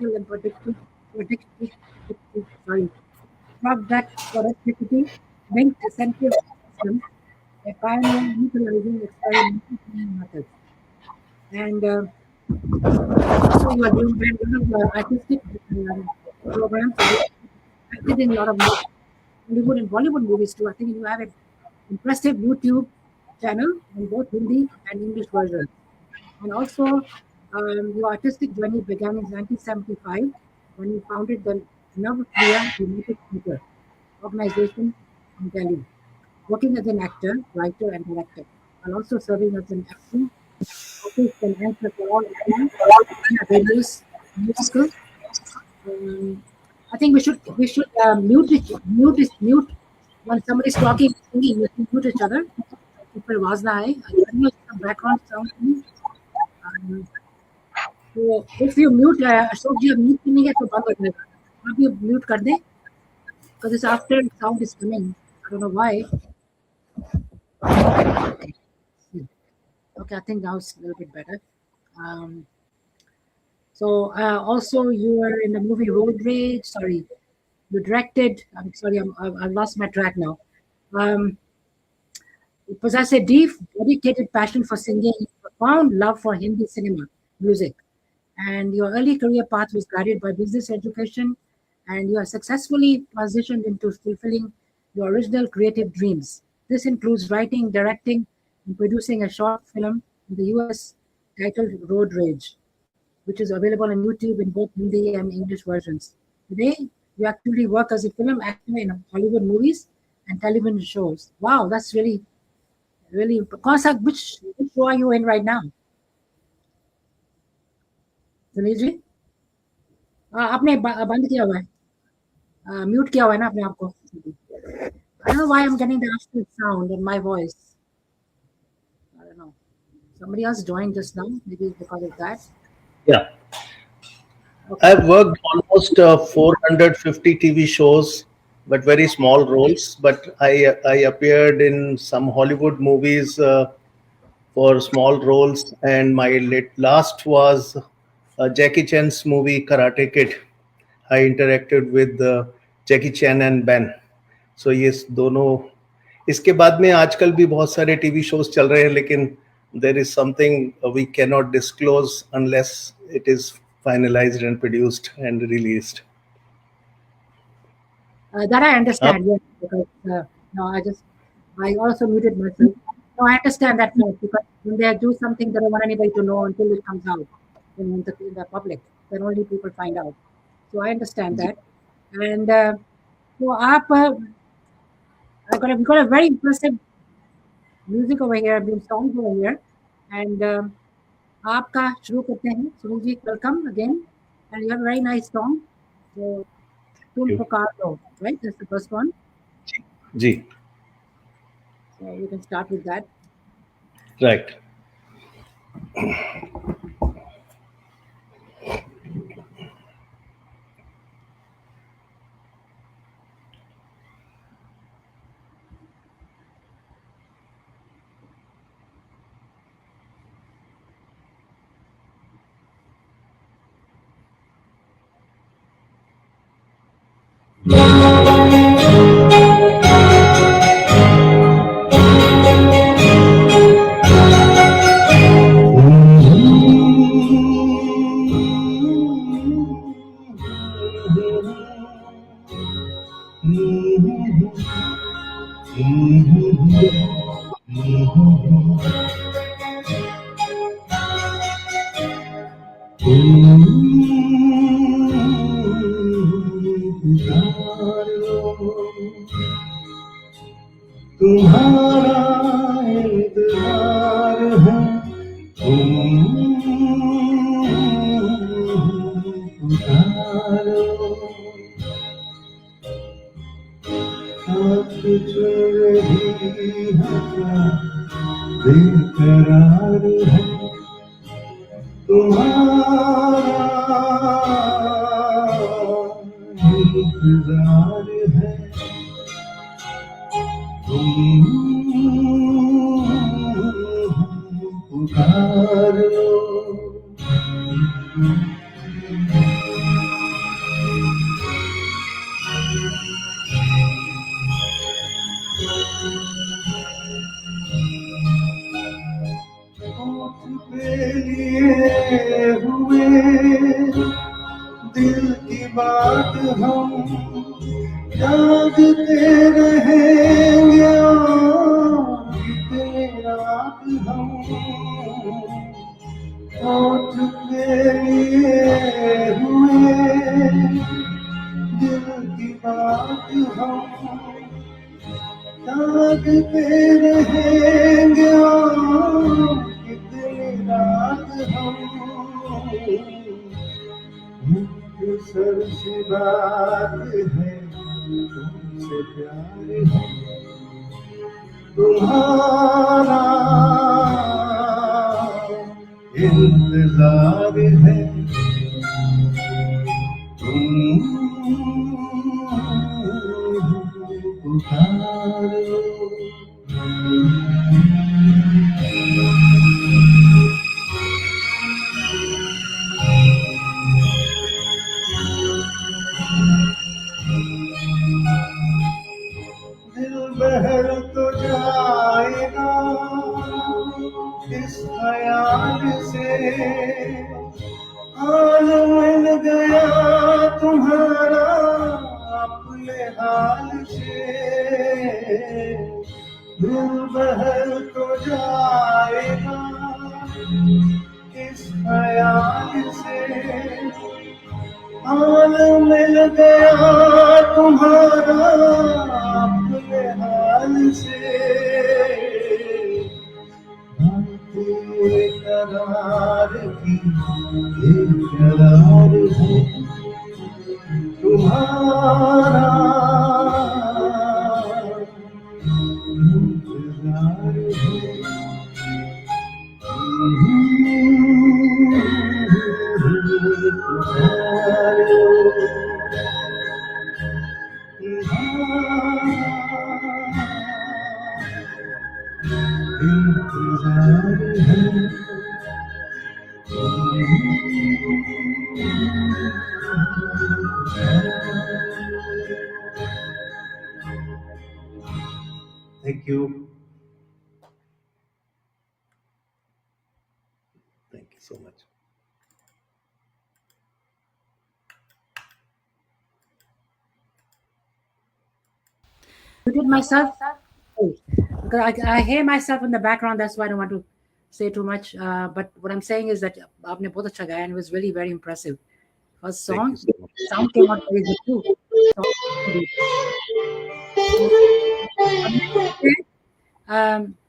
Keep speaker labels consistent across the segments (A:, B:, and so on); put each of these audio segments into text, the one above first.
A: subtle and productivity linked incentive system, a pioneer utilizing experimental methods. And also, you are doing artistic programs acted in a lot of Hollywood and Bollywood movies too. I think you have an impressive YouTube channel in both Hindi and English versions. And also, your artistic journey began in 1975 when you founded the Navpriya United Theatre organization in Delhi, working as an actor, writer, and director, and also serving as an acting artist and anchor for all acting, various musicals. Um, I think we should mute when somebody's talking singing. We should mute each other. People आवाज ना आए. Some background sound. So if you mute, Ashok ji mute नहीं है तो बंद हो जाएगा. आप ये mute कर दें because it's after sound is coming. I don't know why. Okay, I think now it's a little bit better. So also you were in the movie Road Rage. Sorry, you directed. I'm sorry, I've lost my track now. You possess a deep, dedicated passion for singing, profound love for Hindi cinema music, and your early career path was guided by business education, and you have successfully transitioned into fulfilling your original creative dreams. This includes writing, directing, and producing a short film in the US titled Road Rage, which is available on YouTube in both Hindi and English versions. Today, you actively work as a film actor in Hollywood movies and television shows. Wow, that's really. Which show are you in right now? Sunil ji आपने बंद किया हुआ है mute किया हुआ है ना अपने आप को I don't know why I'm getting the after sound in my voice. I don't know. Somebody else joined just now, maybe because of that.
B: Yeah. Okay. I've worked almost 450 TV shows, but very small roles. But I appeared in some Hollywood movies for small roles, and my last was Jackie Chan's movie Karate Kid. I interacted with Jackie Chan and Ben. So yes, दोनों. इसके बाद में आजकल भी बहुत सारे TV shows चल रहे हैं, लेकिन there is something we cannot disclose unless it is finalized and produced and released.
A: That I understand, yes, because no, I also muted myself. No, I understand that because when they do something, they don't want anybody to know until it comes out in the public. Then only people find out. So I understand that. And so we've got a very impressive music over here, songs over here. And आपका शुरू करते हैं. Sunil ji, welcome again. And you have a very nice song. So, Tum Pukar Do, right? That's the first one.
B: Ji.
A: So you can start with that.
B: Right. बात हम जागते रहेंगे और इतनी रात हम होठ के लिए हुए दिल की बात हम जागते रहेंगे और कितनी रात हम मुख्तसर सी बात है तुमसे प्यार है तुम्हारा इंतजार है तुम पुकारो दिल बहल तो जाएगा इस ख्याल से हाल मिल गया तुम्हारा अपने हाल से दिल बहल तो जाएगा इस ख्याल से हाल मिल गया तुम्हारा अपने हाल से करार की करार है तुम्हारा इंतजार Thank you. Thank you so much.
A: Muted myself. Oh, because I hear myself in the background. That's why I don't want to say too much. But what I'm saying is that आपने बहुत अच्छा गाया and it was really very impressive. First
B: Thank
A: song,
B: you so much.
A: sound came out very good too.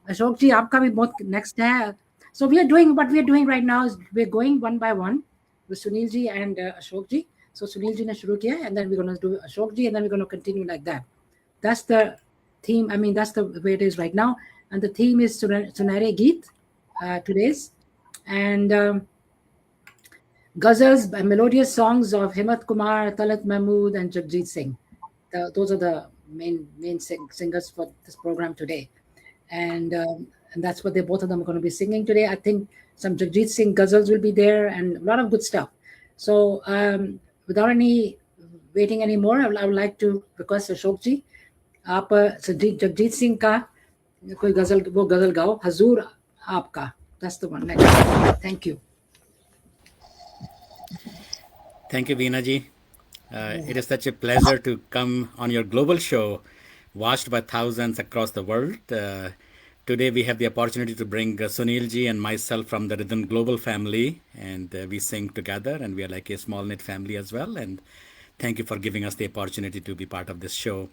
A: Ashok ji, आपका भी बहुत next है. So we are doing what we are doing right now is we're going one by one with Sunil ji and Ashok ji. So Sunil ji ने शुरू किया and then we're going to do Ashok ji and then we're going to continue like that. That's the theme. I mean, that's the way it is right now. And the theme is Sunare Geet, today's. And ghazals, melodious songs of Himmat Kumar, Talat Mahmood, and Jagjit Singh. Those are the main singers for this program today. And that's what both of them are going to be singing today. I think some Jagjit Singh ghazals will be there and a lot of good stuff. So without any waiting anymore, I would like to request Ashok ji, आप जगजीत सिंह का कोई गजल वो गजल गाओ हजूर आपका. That's the one. Thank you.
C: Thank you, Veena ji. It is such a pleasure to come on your global show, watched by thousands across the world. Today we have the opportunity to bring Sunil ji and myself from the Rhythm Global family, and we sing together, and we are like a small knit family as well. And thank you for giving us the opportunity to be part of this show.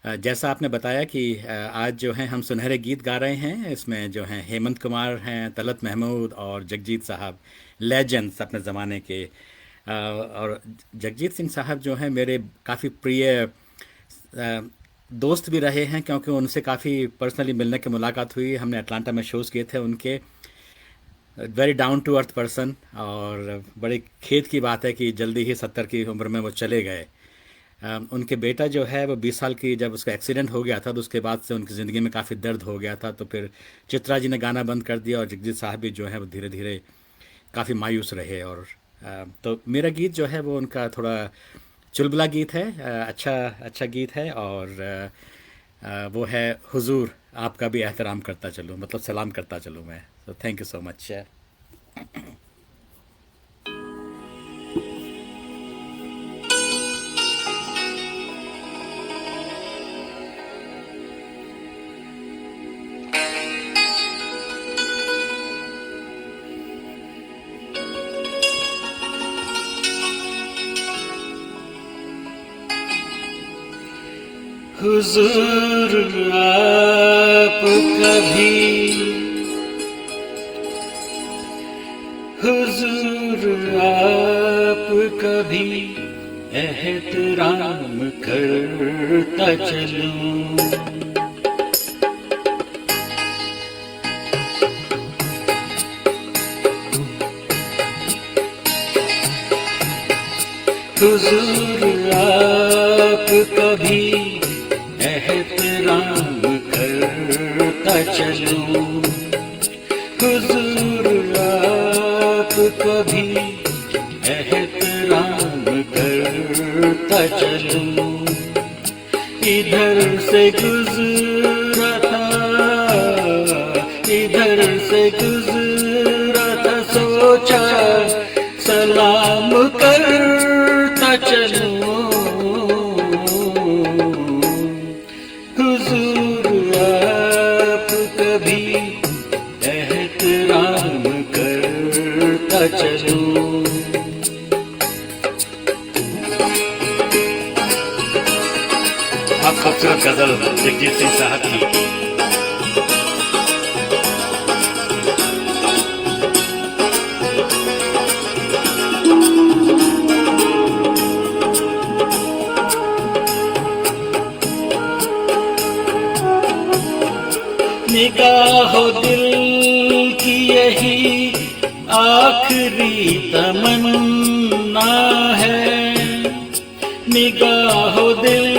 C: जैसा आपने बताया कि आज जो है हम सुनहरे गीत गा रहे हैं. इसमें जो हैं हेमंत कुमार हैं, तलत महमूद और जगजीत साहब, लेजेंड्स अपने ज़माने के. और जगजीत सिंह साहब जो हैं मेरे काफ़ी प्रिय दोस्त भी रहे हैं, क्योंकि उनसे काफ़ी पर्सनली मिलने की मुलाकात हुई. हमने अटलांटा में शोज़ किए थे उनके. Very down to earth person, और बड़ी खेद की बात है कि जल्दी ही 70 की उम्र में वो चले गए. उनके बेटा जो है वो 20 साल की जब उसका एक्सीडेंट हो गया था तो उसके बाद से उनकी ज़िंदगी में काफ़ी दर्द हो गया था. तो फिर चित्रा जी ने गाना बंद कर दिया और जगजीत साहब भी जो है वो धीरे धीरे काफ़ी मायूस रहे. और तो मेरा गीत जो है वो उनका थोड़ा चुलबुला गीत है, अच्छा गीत है. और वो है हुजूर आपका भी एहतराम करता चलूँ, मतलब सलाम करता चलूँ मैं. तो थैंक यू सो मच. हुजूर आप कभी, हुजूर आप कभी एहतराम करता चलूं। हुजूर आप कभी एहतराम करता चलूं। हुजूर आप कभी एहतराम करता चलूं। इधर से गुजरा था, इधर से गुजरा था, सोचा सलाम करता चलूं। हुजूर आप कभी एहतराम करता चलूं। अब खूबसूरत गजल जगजीत सिंह साहब की। निगाहो दिल की यही आखिरी तमन्ना है, निगाहो दिल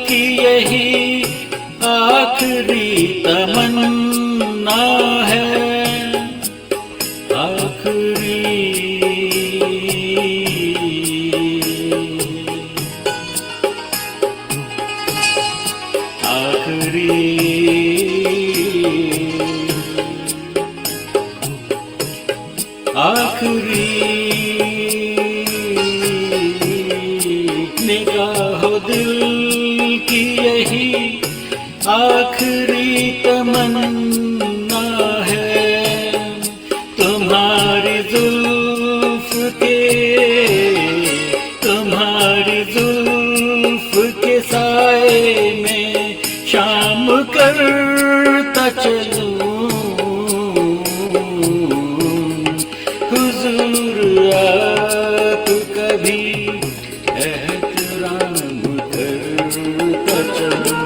C: की यही आखिरी तमन्ना है, आखिरी आखिरी निगाहो दिल की यही आखिरी तमन्ना है। तुम्हारी जुल्फ के, तुम्हारी जुल्फ के साए में शाम करता चलूं। हुजूर आप कभी एहतराम करता चलूं।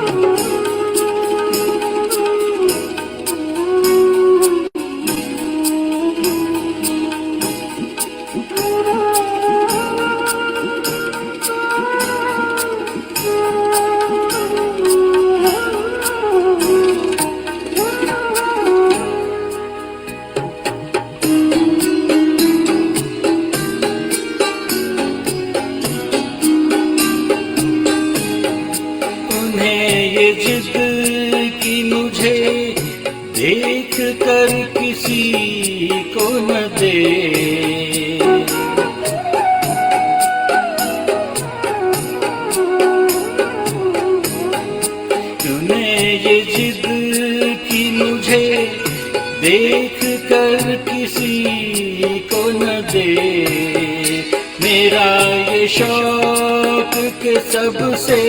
C: ये जिद की मुझे देख कर किसी को न दे, तूने ये जिद की मुझे देख कर किसी को न दे। मेरा ये शौक के सबसे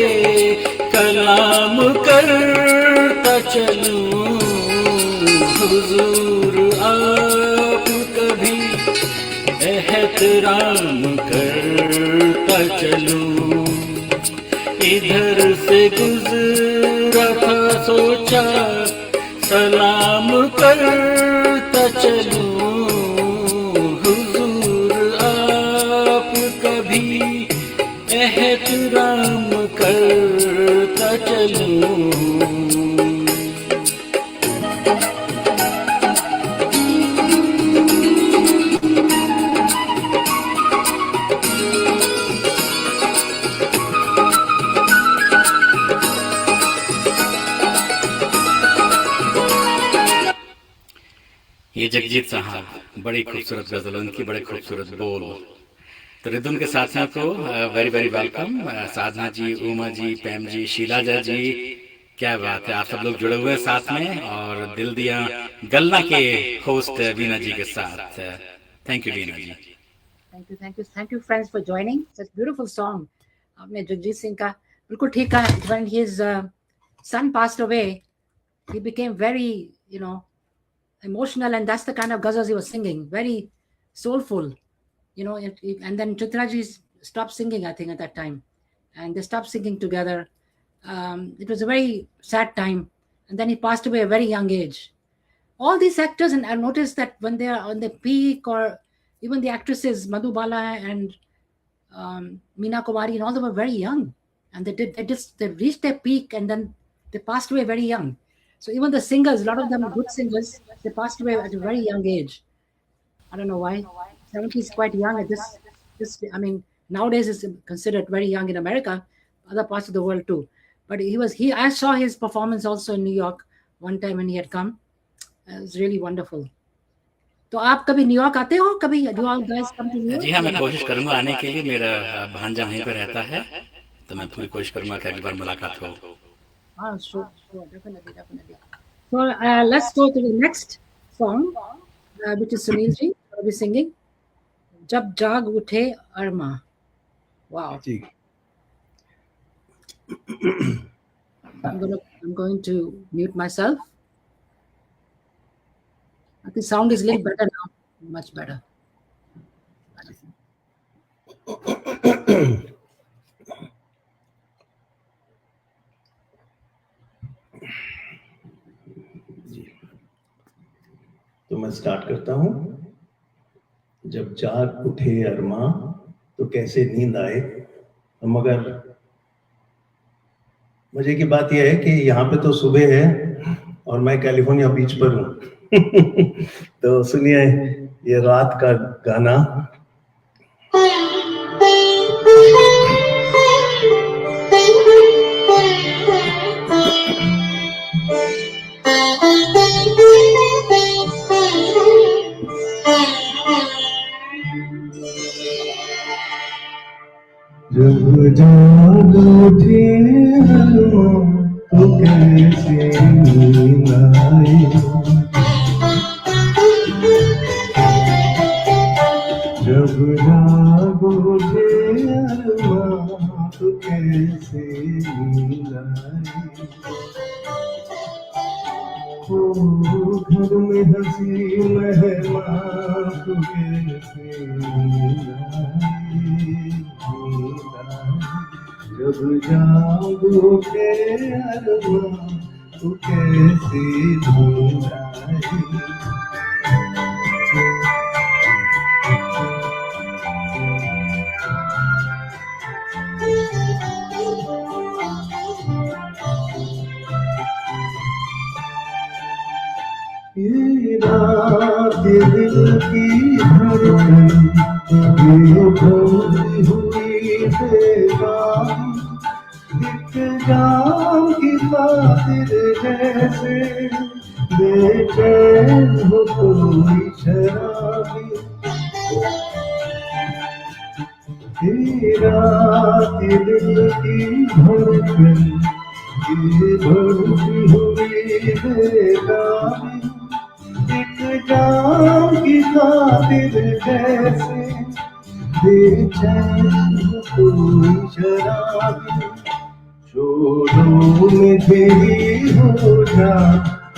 C: कलाम करता चलूं। हुजूर आप कभी एहतराम करता चलूं। इधर से गुजरा था, सोचा सलाम करता चलूं। हुजूर आप कभी एहतराम करता चलूं। ये जगजीत साहब, बड़ी खूबसूरत गजल, उनकी बड़े खूबसूरत बोल। तो रिदुन के साथियों को वेरी वेरी वेलकम। साधना जी, उमा जी, पैम जी, शीला जी, क्या बात है, आप सब लोग जुड़े हुए हैं साथ में। और दिल दिया गल्ला के होस्ट वीना जी के साथ। Thank you Veena ji.
A: Thank you friends for joining such beautiful song. आपने जगजीत सिंह का बिल्कुल ठीक है. When his son passed away, he became very, emotional, and that's the kind of ghazals he was singing, very soulful, and then Chitraji stopped singing, I think, at that time, and they stopped singing together. It was a very sad time, and then he passed away at a very young age. All these actors, and I've noticed that when they are on the peak, or even the actresses, Madhubala and Meena Kumari, and all them were very young, and they reached their peak, and then they passed away very young. So even the singers, a lot of them are good singers, they passed away at a very young age. I don't know why. 70 is quite young at this. I mean, nowadays it's considered very young in America, other parts of the world too. But I saw his performance also in New York one time when he had come. It was really wonderful. तो आप कभी New York आते हो? कभी do you guys come to New York?
C: जी हाँ, मैं कोशिश करूंगा आने के लिए. मेरा भांजा वहीं पे रहता है, तो मैं पूरी कोशिश करूंगा कि अगली बार मुलाकात हो.
A: Sure, definitely. So let's go to the next song, which is Sunil ji will be singing. Jab Jaag Uthe Arma. Wow. I'm going to mute myself. I think sound is a little better now, much better.
B: तो मैं start करता हूँ. जब जाग उठे अरमा तो कैसे नींद आए. मगर मजे की बात यह है कि यहाँ पे तो सुबह है और मैं कैलिफोर्निया बीच पर हूँ. तो सुनिए ये रात का गाना. जब जाग उठे अरमा तो कैसे नींद आए. जब जाग उठे अरमा तो कैसे नींद आए. घर में हंसी मेहमान तो कैसे नींद आए. जब जाग उठे अरमा तो कैसे नींद आए. ये रात दिल की धड़कन ये भरी हुई बेगाम. दिख जाम की खातिर जैसे बेचैन हो कोई शराबी. ये रात दिल की धड़कन ये भरी हुई बेगाम. एक जाम की खातिर जैसे बेचैन कोई शराबी. शोरों में घिरी हो जा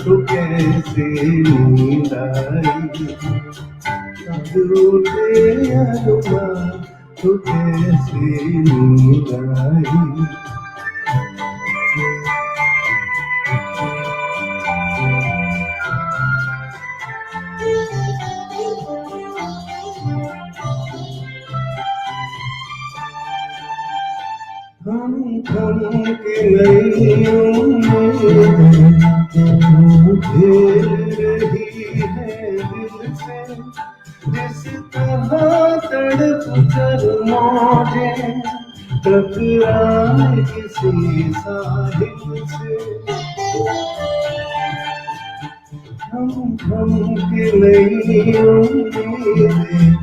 B: तो कैसे नींद आई. जब उठे अरमा तो कैसे नींद आई. थम के नई उम्मीदें घेर रही है दिल से. जिस तरह तड़प कर मौजें टकराए किसी साहिल से. थम के नई उम्मीदें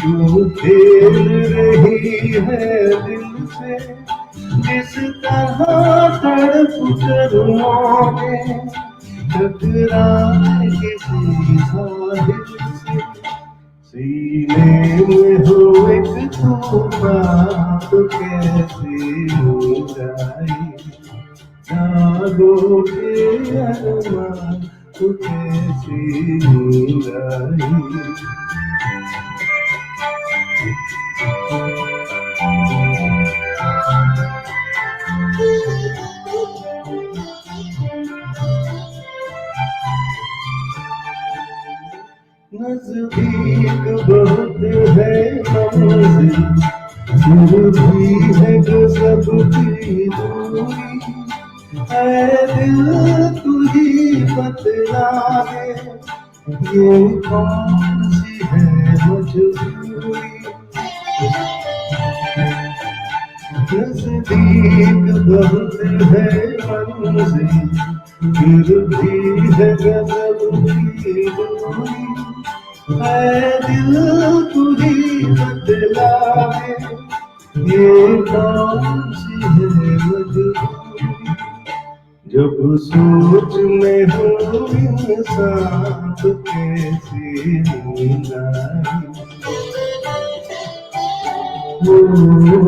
B: जो घेर रही है दिल से. जिस तरह तड़प कर मौजें टकराए किसी साहिल से. सीने में हो एक तूफान बात कैसी जाई, जागो के अरमान कैसी जाई। नजदीक बहुत है मंजिल, फिर भी है गजब की दूरी, है दिल तू ही बतला दे, ये कौन सी है मजबूरी। नजदीक बहुत है मंजिल, फिर भी है गजब की दूरी, है दिल तुझी बतला दे, ये कौन सी है मजबूरी। जब सोच में हो इंसान तो कैसी नींद आई, वो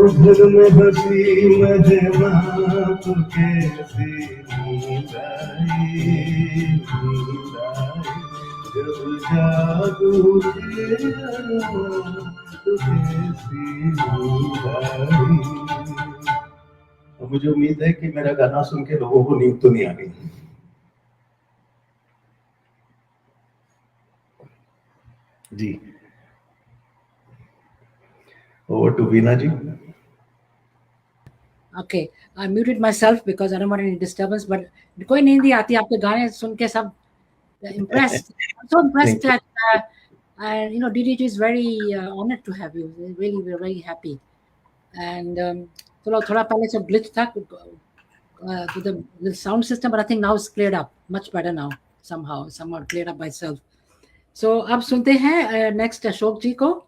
B: घर में हंसी मेहमान तो कैसी नींद आई, नींद आई। जब जागो के अरमान तो कैसी नींद आई। मुझे उम्मीद है कि मेरा गाना सुन के लोगों को नींद तो नहीं आ रही। जी, over to Veena ji.
A: Okay, I muted myself because I don't want any disturbance. But कोई नींद नहीं आती आपके गाने सुन के, सब impressed. I'm so impressed that and you know DDG is very honored to have you. Really, we're very happy. And थोड़ा पहले से glitch था to the sound system, but I think now it's cleared up much better now. Somehow cleared up by itself. So अब सुनते हैं next Ashok जी को,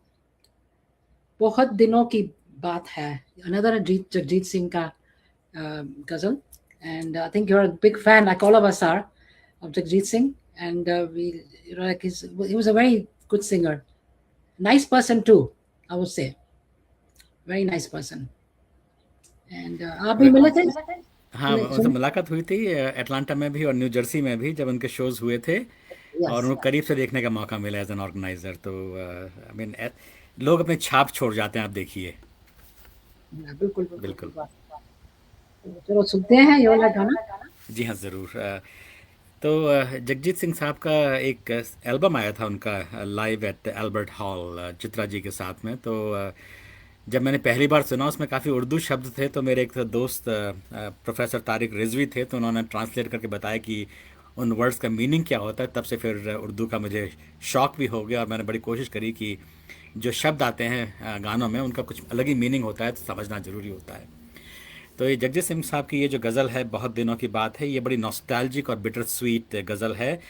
A: बहुत दिनों की बात है, another जगजीत सिंह का गजल. And I think you're a big fan, like all of us are, of Jagjit Singh. And he was a very good singer, nice person too, I would say, very nice person. And आप भी मिले थे?
C: हाँ, उनसे मुलाकात हुई थी Atlanta में भी और न्यू जर्सी में भी, जब उनके शोज हुए थे और उनको करीब से देखने का मौका मिला एज एन ऑर्गेनाइजर. तो आई मीन लोग अपने छाप छोड़ जाते हैं, आप देखिए.
A: बिल्कुल
C: बिल्कुल.
A: चलो सुनते हैं ये वाला गाना.
C: जी हाँ, ज़रूर. तो जगजीत सिंह साहब का एक एल्बम आया था उनका live at Albert Hall Chitra ji के साथ में. तो जब मैंने पहली बार सुना, उसमें काफ़ी उर्दू शब्द थे. तो मेरे एक दोस्त प्रोफेसर तारिक रिजवी थे, तो उन्होंने ट्रांसलेट करके बताया कि उन वर्ड्स का मीनिंग क्या होता है. तब से फिर उर्दू का मुझे शौक़ भी हो गया और मैंने बड़ी कोशिश करी कि जो शब्द आते हैं गानों में उनका कुछ अलग ही मीनिंग होता है, तो समझना ज़रूरी होता है. तो ये जगजीत सिंह साहब की ये जो गज़ल है, बहुत दिनों की बात है, ये बड़ी नॉस्टैल्जिक और बिटर स्वीट गज़ल है.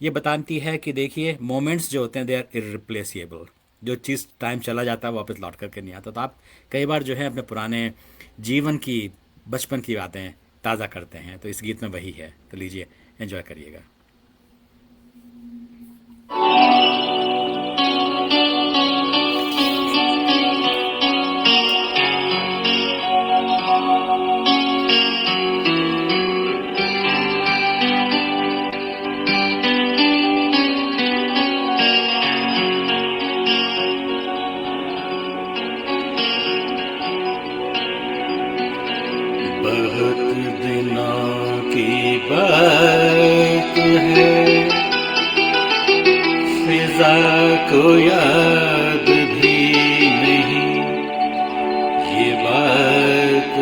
C: ये बताती है कि देखिए, मोमेंट्स जो होते हैं दे आर इररिप्लेसेबल. जो चीज़ टाइम चला जाता है वापस लौट करके नहीं आता. तो आप कई बार जो है अपने पुराने जीवन की, बचपन की बातें ताज़ा करते हैं. तो इस गीत में वही है. तो लीजिए, एंजॉय करिएगा. बात है, फिजा को याद भी नहीं, ये बात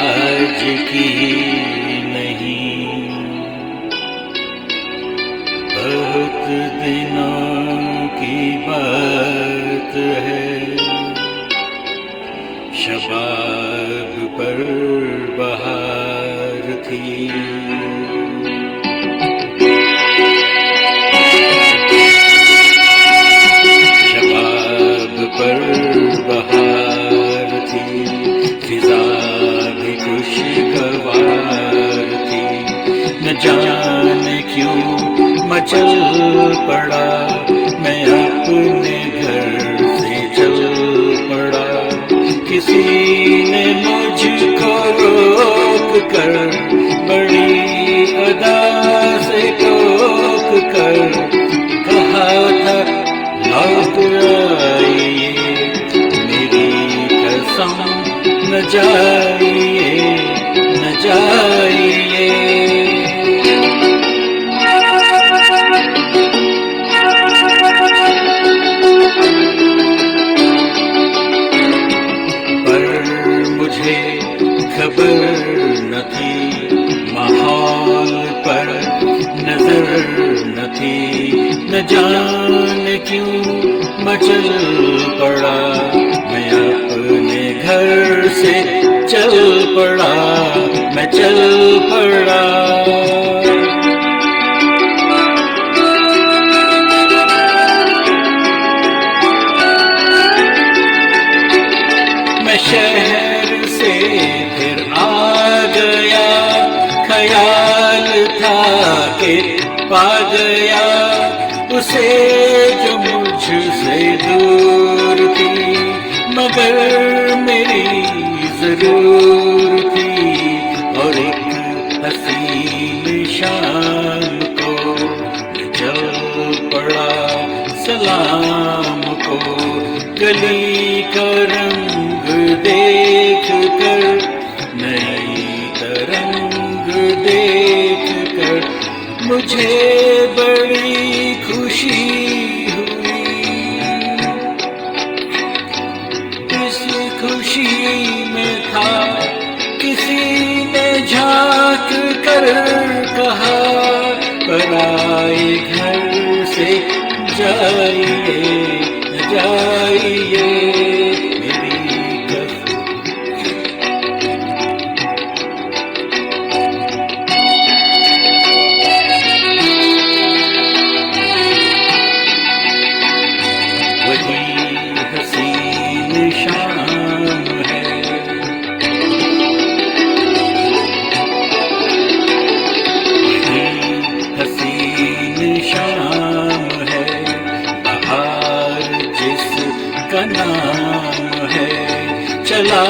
C: आज की नहीं. बहुत दिनों की बात है, शबाब पर बहार थी. पर बहार थी, फिजा भी खुशगवार थी. न जाने क्यों मचल पड़ा, मैं अपने घर से चल पड़ा. किसी ने मुझको रोक कर बड़ी अदा से टोक कर कहा था लौट आइए, मेरी कसम न जाइए न जाइए। मुझे खबर न थी, माहौल पर नजर न थी, न जाने क्यों मचल पड़ा, मैं अपने घर से चल पड़ा, मैं चल पड़ा। मैं शहर से फिर आ गया, ख्याल था कि पा गया उसे जो मुझसे दूर थी, मगर मेरी जरूर थी। और एक हसीन शाम को चल पड़ा सलाम को, गली का रंग देख कर, नई तरंग देख कर मुझे बड़ी खुशी हुई। इस खुशी में था किसी ने झांक कर कहा, पराए घर से जाइए जाइए, मेरी कसम। वही हसीन शाम है, वही हसीन शाम है, बहार जिसका नाम है। चला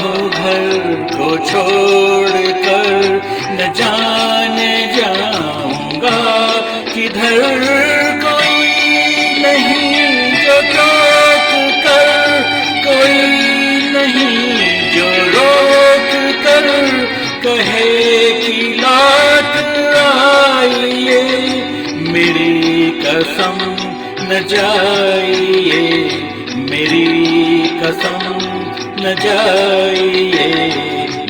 C: हूँ घर को छोड़ कर, न जाने जाऊंगा किधर, कोई नहीं जो रोक कर, कोई नहीं जो रोक कर कहे कि लौट आइए, मेरी कसम न जाइए, मेरी कसम न जाइए,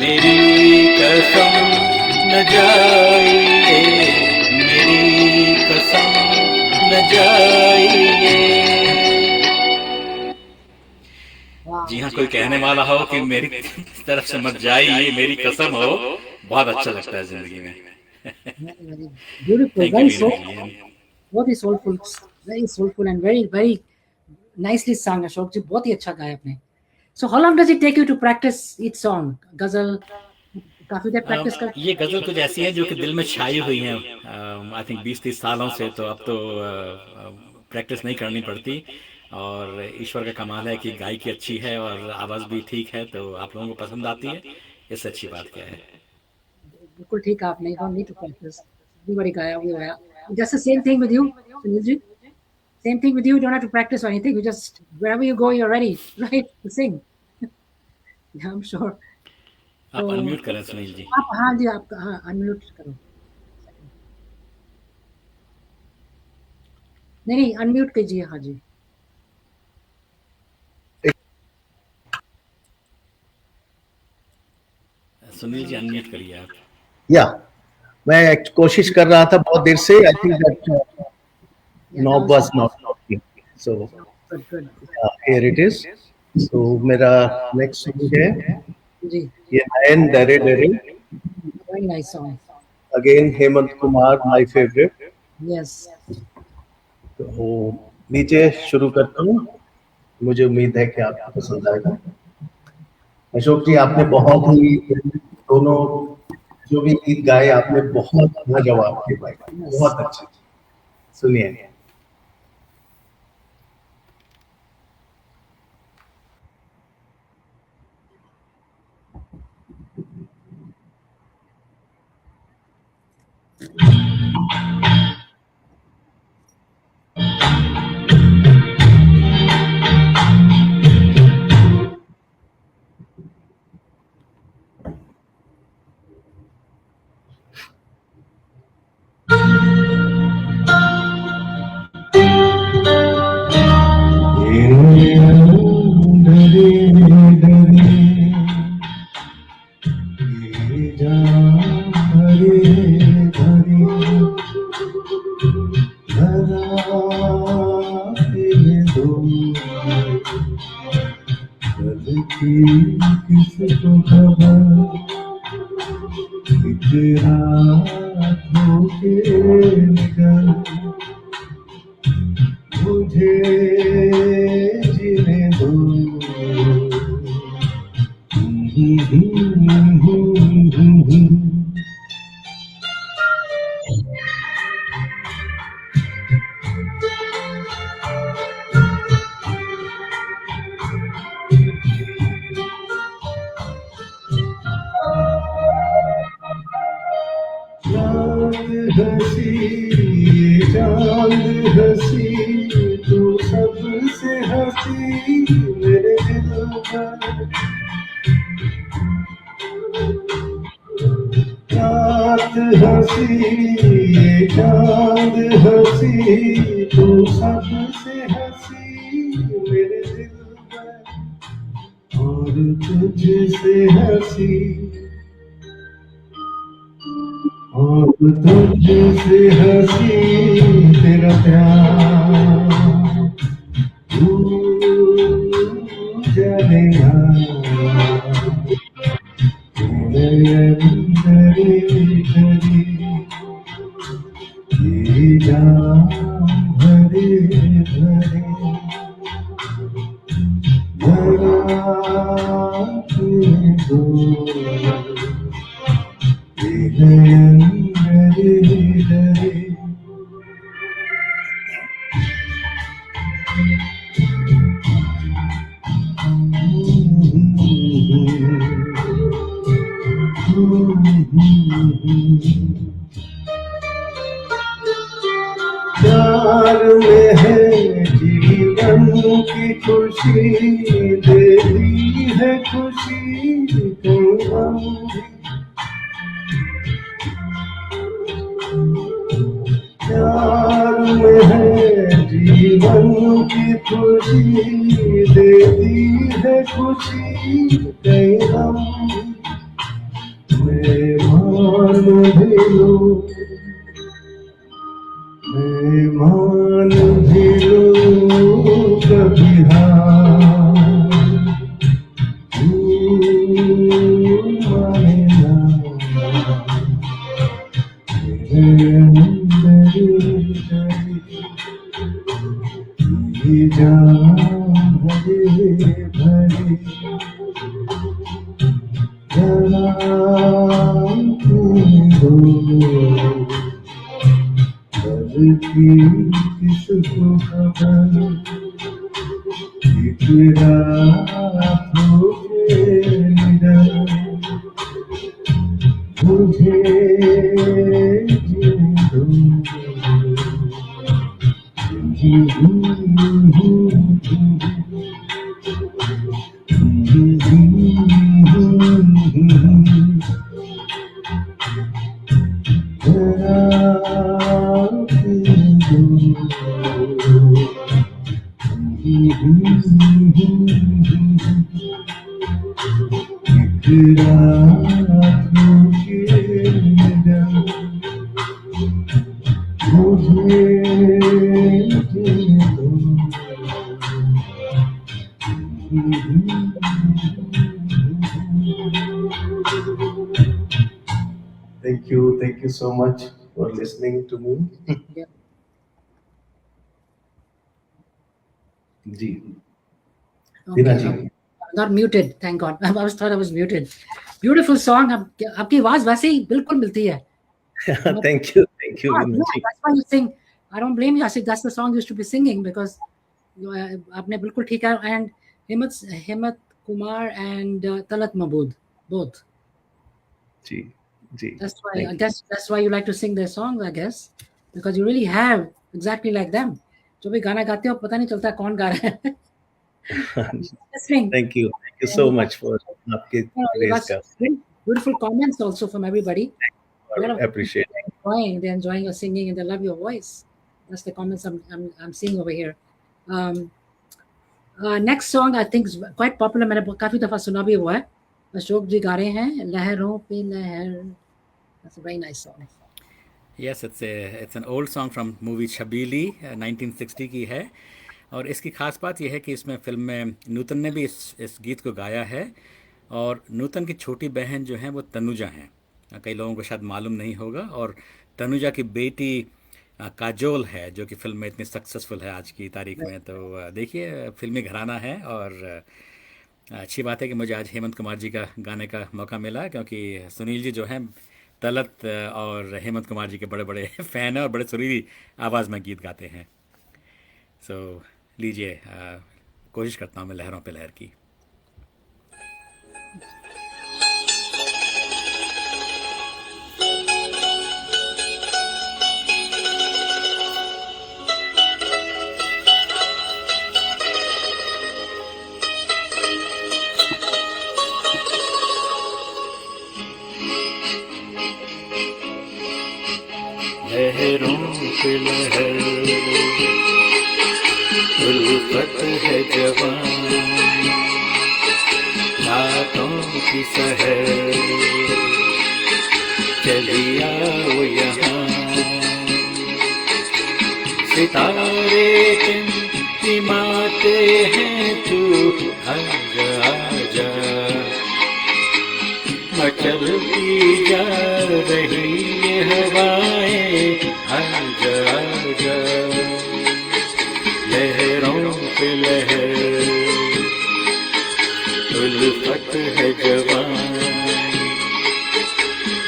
C: मेरी कसम न जाइए, मेरी कसम न जाइए।
A: Wow.
C: जी हाँ, कोई कहने वाला हो कि मेरी तरफ से मत जाइए, मेरी कसम हो, बहुत अच्छा लगता है जिंदगी में।
A: Very, very beautiful,
C: thank you
A: very
C: Veena
A: soulful,
C: ji.
A: very soulful and very, very nicely sung. Ashok ji बहुत ही अच्छा गाया आपने. So how long does it take you to practice each song? गजल काफी देर प्रैक्टिस कर.
C: ये गजल कुछ ऐसी है जो कि दिल में छाई हुई है, आई थिंक 20-30 सालों से, तो अब तो प्रैक्टिस नहीं करनी पड़ती। और ईश्वर का कमाल है कि गायकी अच्छी है और आवाज़ भी ठीक है, तो आप लोगों को पसंद आती है, इससे अच्छी बात क्या है।
A: बिल्कुल ठीक है आपने. You don't need to practice. Everybody गाया वो गाया. Just the same thing with you, Sunil ji. Same thing with you. You don't have to practice or anything. You just wherever you go, you're ready, right, to sing. Yeah, I'm sure.
C: आप
A: तो
C: unmute करें सुनील जी।
A: आप हाँ जी आप हाँ unmute करो. नहीं नहीं अनम्यूट कीजिए. हाँ जी.
C: सुनील जी अनम्यूट करिए आप।
B: या मैं कोशिश कर रहा था बहुत देर से. I think that
A: Yeah,
B: knob
A: now
B: was
A: it's
B: not working. So
A: good, good.
B: here it is. So मेरा next song है
A: जी.
B: ये नयन दरे दरे.
A: Very nice song.
B: Again Hemant Kumar my favorite.
A: Yes.
B: तो नीचे शुरू करता हूँ. मुझे उम्मीद है कि आपको पसंद आएगा. अशोक जी आपने बहुत ही दोनों जो भी गीत गाए आपने बहुत लाजवाब थे भाई. बहुत अच्छे. सुनिए. की किसको खबर तेरा धोखे निकल मुझे जीने दो हंसी चांद हंसी तू सबसे हंसी मेरे दिल पर रात हंसी चांद हंसी तू सबसे हंसी मेरे दिल पर और तुझसे हंसी और तुझसे हंसी तेरा प्यार तू जानेगा तेरे घड़ी ये जाम भरे भरे जरा दो प्यार में है जीवन की खुशी देती है खुशी प्यार में है जीवन की खुशी देती है खुशी कई गम मैं मान भी लूं मैं मान भी लूं कभी हार तू माने ना मेरे अंदर ये जान भरे भरे जरा तू दो की किसको खबर एक रात होके निडर मुझे जीने दो Thank you so much for listening to me.
A: Yeah.
B: Ji
A: Okay.
B: Dina ji
A: Not muted, thank God. I was thought I was muted. Beautiful song. आपकी आवाज वैसे ही बिल्कुल मिलती है.
B: thank you
A: Yeah,
B: Veena ji.
A: that's why you sing. I don't blame you. I said that's the song you should be singing because आपने बिल्कुल ठीक है. And Himmat Kumar and Talat Mahmood both.
B: Ji ji
A: That's why
B: Thank
A: I
B: you.
A: guess that's why you like to sing their songs, I guess, because you really have exactly like them. जो भी गाना गाते हो पता नहीं चलता कौन गा रहा है. Listening.
B: Thank you so much for आपके
A: You
B: praise
A: got
B: का
A: beautiful comments also from everybody.
B: appreciate.
A: They're enjoying your singing and they love your voice. That's the comments I'm seeing over here. Next song I think is quite popular. मैंने काफी दफा सुना भी हुआ है. अशोक जी गा रहे हैं लहरों पे लहर. That's a very nice song.
C: Yes, it's an old song from movie Chabili, 1960 की है. और इसकी खास बात यह है कि इसमें फिल्म में नूतन ने भी इस गीत को गाया है। और नूतन की छोटी बहन जो है वो तनुजा हैं, कई लोगों को शायद मालूम नहीं होगा। और तनुजा की बेटी काजोल है, जो कि फिल्म में इतनी सक्सेसफुल है आज की तारीख में। तो देखिए, फिल्मी घराना है। और अच्छी बात है कि मुझे आज हेमंत कुमार जी का गाने का मौका मिला, क्योंकि सुनील जी जो हैं तलत और हेमंत कुमार जी के बड़े बड़े फ़ैन हैं और बड़े सुरीली आवाज़ में गीत गाते हैं। सो लीजिए, कोशिश करता हूँ मैं लहरों पे लहर की। लहरों पे लहर, उल्फत है जवान, रातों की सहर, चली आओ यहाँ। सितारे टिमटिमाते हैं, तू आजा आजा, मचलती जा रही ये हवाएं, आजा आजा। लहरों पे लहर, उल्फत है जवान,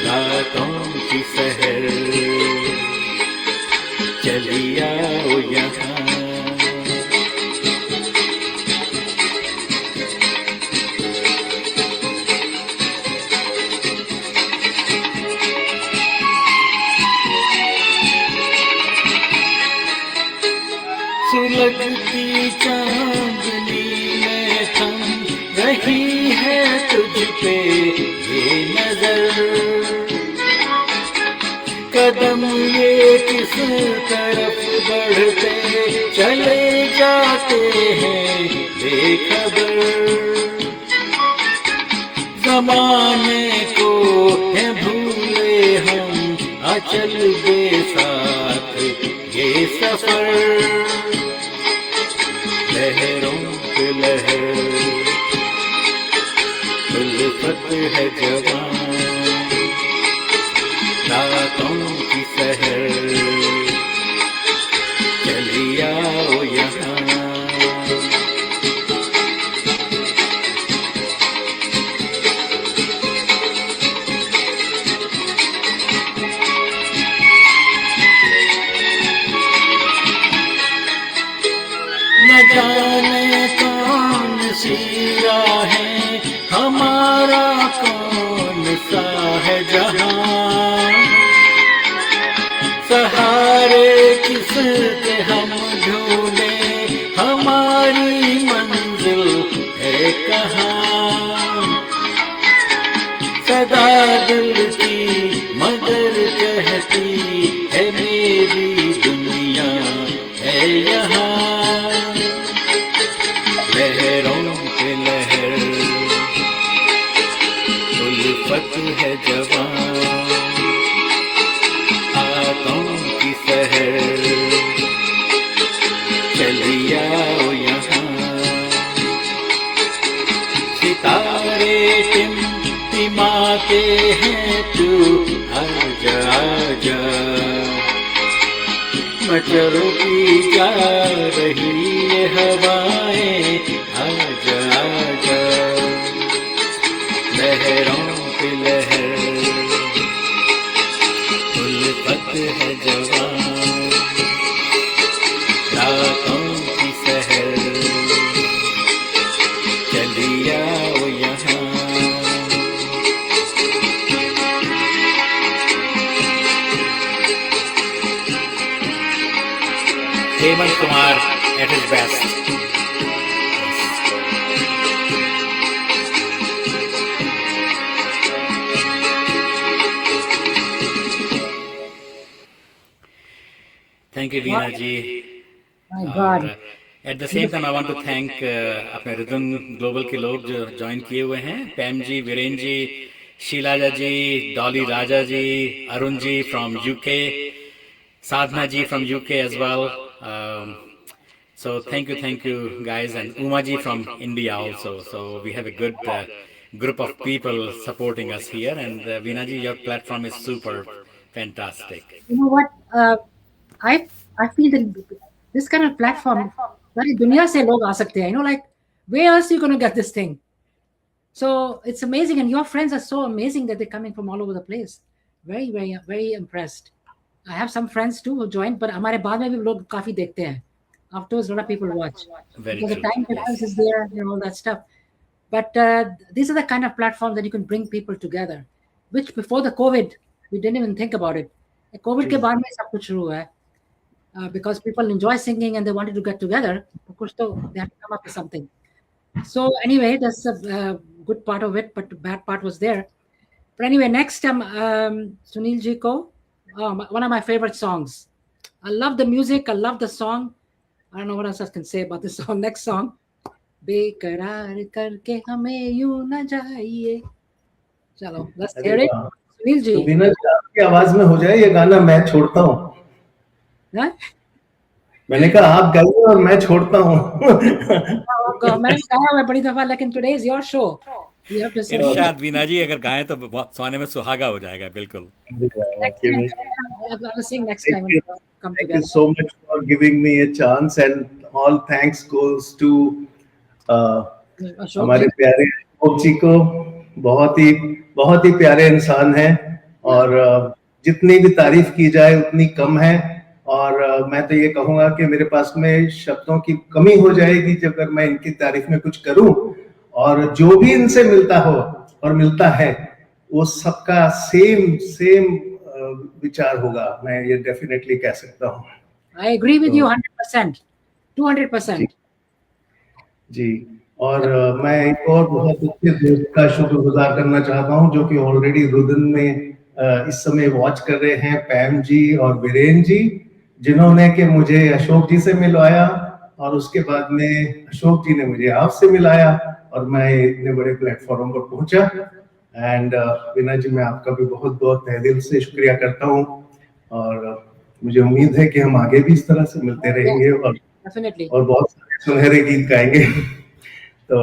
C: रातों की सहर, चली आओ यहाँ। सुलगती चांदनी में थम रही है तुझ पे ये नजर, कदम ये किस तरफ बढ़ते चले जाते हैं बेखबर। जमाने को है भूले हम, अचल दे साथ ये सफर। लहरों पे लहर, उल्फत है जवान, रातों की सहर, चली आओ यहाँ। न जाने कौन सी राहें, हमारा कौन सा है जहां, सहारे किसके हम ढूंढे, हमारी मंजिल है कहाँ। सदा दिल की मगर कहती है, मेरी दुनिया है यहाँ। लहरों पे लहर, उल्फत है जवान, हाथों की सहर, चली आओ यहाँ। सितारे टिमटिमाते हैं, तू आजा आजा, मचलती जा रही ये हवाएं, आजा आजा। लहरों पे लहर, उल्फत है जवान, रातों की सहर, चली आओ यहाँ। Hemant Kumar at his best. Thank you, Veena ji.
A: My God.
C: At the same time I want to thank अपने रिदम ग्लोबल के लोग जो ज्वाइन किए हुए हैं, Pam ji, Virendra ji, Sheelaja ji, Dolly Raja ji, Arun ji from UK, Sadhana ji from UK as well, So thank you, guys, and Umaji from India also. So we have a good group of people supporting us here, and Vinaji, your platform is super fantastic.
A: You know what? I I feel that this kind of platform, सारी दुनिया से लोग आ सकते हैं. You know, like where else you gonna get this thing? So it's amazing, and your friends are so amazing that they're coming from all over the place. Very, very, very impressed. I have some friends too who joined, but हमारे बाद में भी लोग काफी देखते हैं. Afterwards, a lot of people watch
C: Very
A: because the
C: true.
A: time difference
C: Yes.
A: is there, you know, all that stuff. But these are the kind of platforms that you can bring people together, which before the COVID, we didn't even think about it. The COVID के बाद में सब कुछ शुरू है. Because people enjoy singing and they wanted to get together, of course, they had to come up with something. So anyway, that's a good part of it, but the bad part was there. But anyway, next Sunil Ji ko, one of my favorite songs. I love the music. I love the song. I don't know what else I can say about this song. Next song. बेकरार करके हमें यूं न जाइए. चलो, let's hear it. Sunil ji.
B: तो बिना आपकी आवाज में हो जाए ये गाना, मैं छोड़ता हूँ.
A: हाँ?
B: मैंने कहा आप गाइए और मैं छोड़ता हूँ.
A: मैंने कहा हुआ बड़ी दफा, लेकिन today is your show. You have to sing.
C: इरशाद वीनाजी अगर गाएं तो सोने में सुहागा हो जाएगा. बिल्कुल.
A: I'll sing next time when we come
B: Thank
A: together.
B: you so much for giving me a chance, and all thanks goes to
A: Ashok
B: हमारे
A: जी.
B: प्यारे अशोक जी को. बहुत ही प्यारे इंसान हैं, और जितनी भी तारीफ की जाए उतनी कम है. और मैं तो ये कहूंगा कि मेरे पास में शब्दों की कमी हो जाएगी जब अगर मैं इनकी तारीफ में कुछ करूं. और जो भी इनसे मिलता हो और मिलता है, वो सबका सेम विचार होगा. मैं ये डेफिनेटली कह सकता हूँ.
A: I agree with you 100%, 200%.
B: जी. और मैं एक और बहुत अच्छे दोस्त का शुक्रगुजार करना चाहता हूँ, जो कि ऑलरेडी रुदन में इस समय वॉच कर रहे हैं, पैम जी और वीरेन जी, जिन्होंने कि मुझे अशोक जी से मिलवाया, और उसके बाद में अशोक जी ने मुझे आपसे मिलाया, और मैं इतने बड़े प्लेटफॉर्म पर पहुंचा. एंड वीना जी, मैं आपका भी बहुत बहुत तहे दिल से शुक्रिया करता हूँ, और मुझे उम्मीद है कि हम आगे भी इस तरह से मिलते रहेंगे और
A: Definitely.
B: और बहुत सारे सुनहरे गीत गाएंगे. तो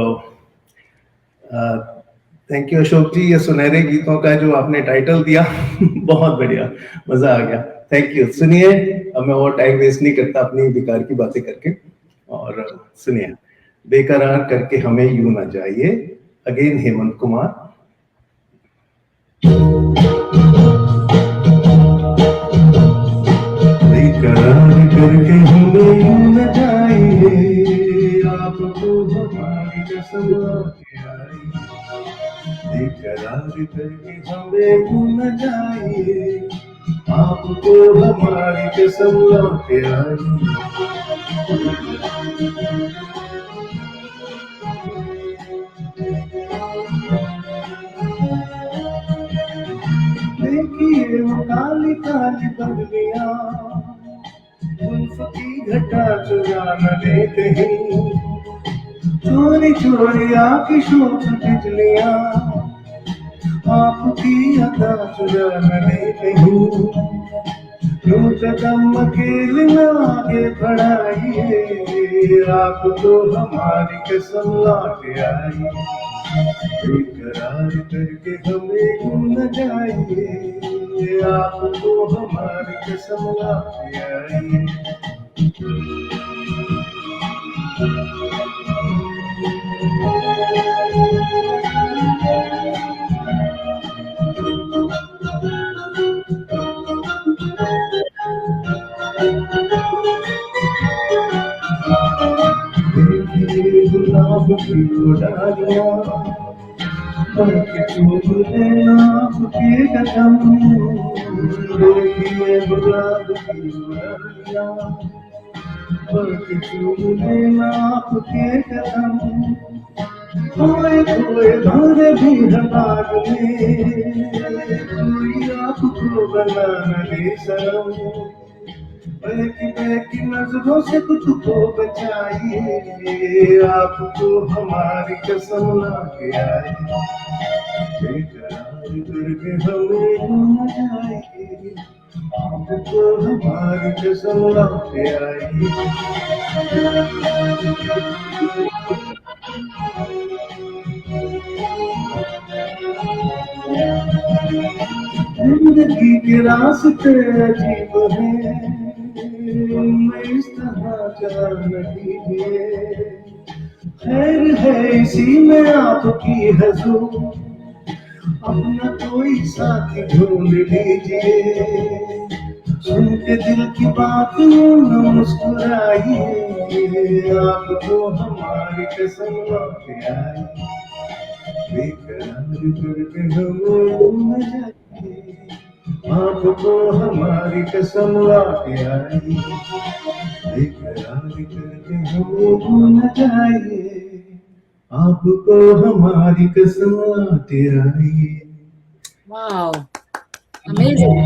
B: थैंक यू अशोक जी, ये सुनहरे गीतों का जो आपने टाइटल दिया बहुत बढ़िया, मजा आ गया. Thank you. सुनिए, अब मैं और टाइम वेस्ट नहीं करता अपनी बेकार की बातें करके, और सुनिए, बेकरार करके हमें यूं ना जाइए. अगेन हेमंत कुमार. बेकरार करके हमें यूं न जाइए, आपको हमारी कसम आके आई. बेकरार करके हमें यूं न जाइए, आपको हमारी कसम आके आई. देखिए वो काली काली बदलियां, जुल्फ की घटा चुरा न ले कहीं, चोरी चोरी आके शोक बिजलियां, आपकी अदा चुरा न ले कहीं. यूं कदम अकेले न आगे बढ़ाइए, आपको हमारी कसम लाके आई. बेकरार करके हमें यूं न जाइए, आपको हमारी कसम लाके आई. देखिए गुलाब की डालियां, बल्कि चूम लेना आपके कदम. देखिए गुलाब की डालियां, बल्कि चूम लेना आपके कदम. खोए खोए भरे भी हमार में, कोई आपको बना न ले शर्म. बहकी बहकी नजरों से तुझको बचाइए, आपको हमारी कसम लाके आई. बेकरार करके हमें यूं न जाइए, आपको हमारी कसम लौट आई। जिंदगी के रास्ते अजीब हैं, मैं इस तरह चल दीजिए। खैर है इसी में आपकी हजूर, अपना कोई साथी ढूंढ लीजिए। सुन के दिल की बात न मुस्कुराइए, आपको हमारी कसम लौट आई। बेकरार करके हम न जाइए, आपको हमारी कसम लौट आई। बेकरार करके हम न जाइए, आपको हमारी कसम लौट आई।
A: Wow, amazing.